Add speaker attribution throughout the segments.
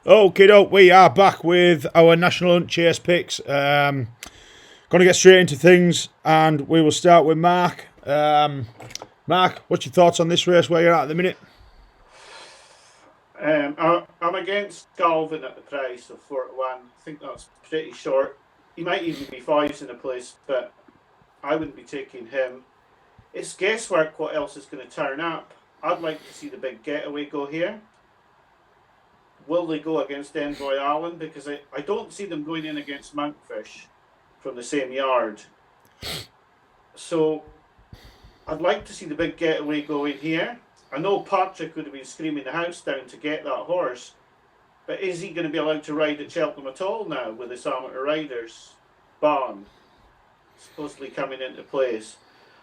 Speaker 1: Okay, doke, we are back with our National Hunt Chase picks. Going to get straight into things, and we will start with Mark. Mark, what's your thoughts on this race, where you're at the minute?
Speaker 2: I'm against Galvin at the price of 4-1. I think that's pretty short. He might even be fives in a place, but I wouldn't be taking him. It's guesswork what else is going to turn up. I'd like to see the Big Getaway go here. Will they go against Envoy Allen? Because I don't see them going in against Monkfish from the same yard. So I'd like to see the Big Getaway go in here. I know Patrick would have been screaming the house down to get that horse, but is he going to be allowed to ride at Cheltenham at all now with this amateur riders ban supposedly coming into place?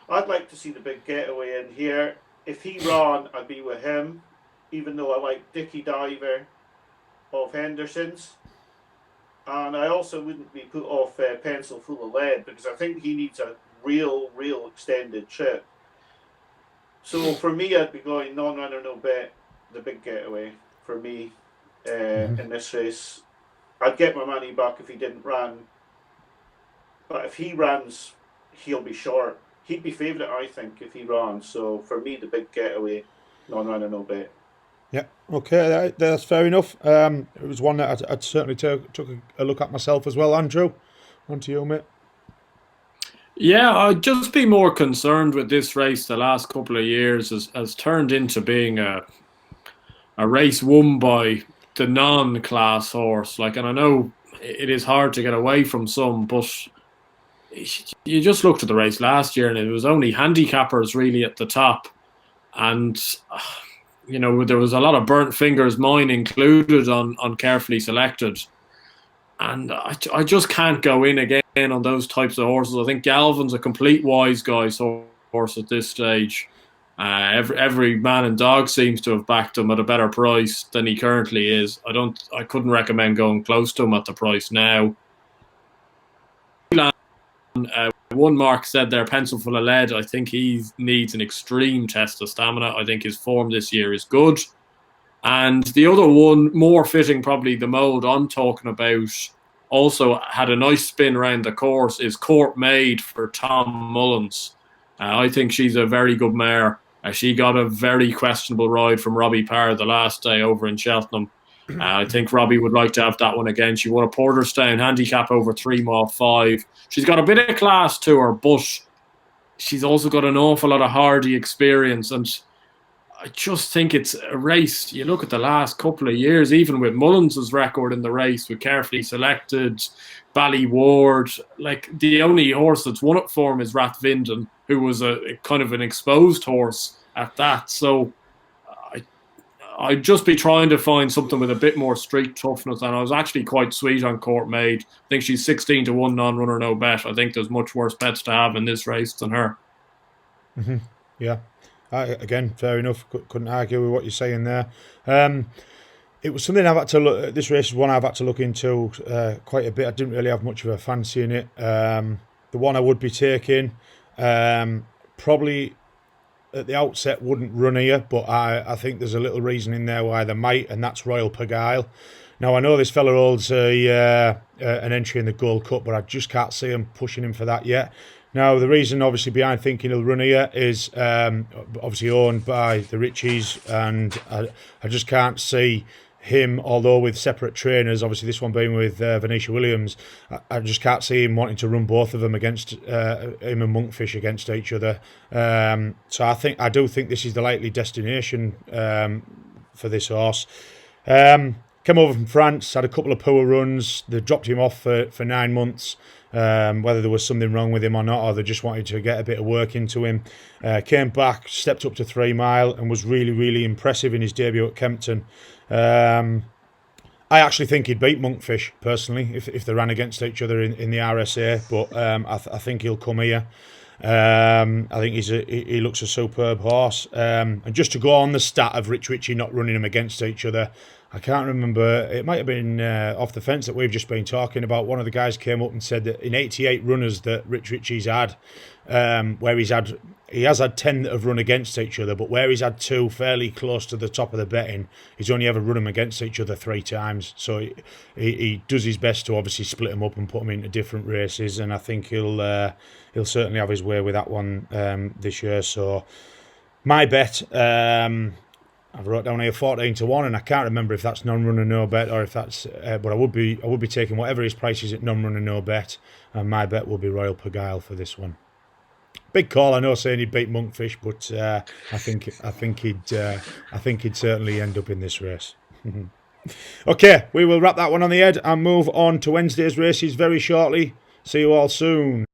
Speaker 2: I'd like to see the Big Getaway in here. If he ran, I'd be with him, even though I like Dickie Diver of Henderson's. And I also wouldn't be put off Pencil Full of Lead, because I think he needs a real extended trip. So for me, I'd be going non-runner, no bet, the Big Getaway for me in this race. I'd get my money back if he didn't run. But if he runs, he'll be short. He'd be favourite, I think, if he ran. So for me, the Big Getaway, non-runner, no bet.
Speaker 1: Yeah, okay, that's fair enough. It was one that I'd certainly took a look at myself as well. Andrew, on to you, mate.
Speaker 3: Yeah, I'd just be more concerned with this race the last couple of years has turned into being a race won by the non-class horse. And I know it is hard to get away from some, but you just looked at the race last year and it was only handicappers really at the top. And, there was a lot of burnt fingers, mine included, on carefully selected. And I just can't go in again on those types of horses. I think Galvin's a complete wise guy's horse at this stage. Every man and dog seems to have backed him at a better price than he currently is. I couldn't recommend going close to him at the price now. One Mark said there, Pencil Full of Lead. I think he needs an extreme test of stamina. I think his form this year is good. And the other one, more fitting probably the mould I'm talking about, also had a nice spin around the course, is Court Maid for Tom Mullins. I think she's a very good mare. She got a very questionable ride from Robbie Parr the last day over in Cheltenham. I think Robbie would like to have that one again. She won a Porterstown handicap over 3 mile 5. She's got a bit of class to her, but she's also got an awful lot of hardy experience. And I just think it's a race. You look at the last couple of years, even with Mullins' record in the race, with Carefully Selected, Ballyward, the only horse that's won it for him is Rathvinden, who was a kind of an exposed horse at that. So I'd just be trying to find something with a bit more street toughness, and I was actually quite sweet on Court Maid. I think she's 16 to 1 non-runner, no bet. I think there's much worse bets to have in this race than her.
Speaker 1: Mm-hmm. Yeah. Again, fair enough. Couldn't argue with what you're saying there. It was something I've had to look. This race is one I've had to look into quite a bit. I didn't really have much of a fancy in it. The one I would be taking, probably at the outset wouldn't run here, but I think there's a little reason in there why they might, and that's Royal Pagaille. Now, I know this fella holds an entry in the Gold Cup, but I just can't see him pushing him for that yet. Now, the reason obviously behind thinking he'll run here is obviously owned by the Richies, and I just can't see him, although with separate trainers, obviously this one being with Venetia Williams, I just can't see him wanting to run both of them against him and Monkfish against each other. So I do think this is the likely destination for this horse. Came over from France, had a couple of poor runs. They dropped him off for 9 months. Whether there was something wrong with him or not, or they just wanted to get a bit of work into him. Came back, stepped up to 3 mile, and was really impressive in his debut at Kempton. I actually think he'd beat Monkfish, personally, if they ran against each other in the RSA, but I think he'll come here. I think he looks a superb horse. And just to go on the stat of Rich Ritchie not running them against each other, I can't remember. It might have been off the fence that we've just been talking about. One of the guys came up and said that in 88 runners that Rich Ritchie's had, where he has had 10 that have run against each other, but where he's had 2 fairly close to the top of the betting, he's only ever run them against each other 3 times. So he does his best to obviously split them up and put them into different races, and I think he'll certainly have his way with that one this year. So my bet. I've wrote down here 14-1, and I can't remember if that's non-runner no bet or if that's. But I would be taking whatever his price is at non-runner no bet, and my bet will be Royal Pagaille for this one. Big call, I know, saying he'd beat Monkfish, but I think he'd certainly end up in this race. Okay, we will wrap that one on the head and move on to Wednesday's races very shortly. See you all soon.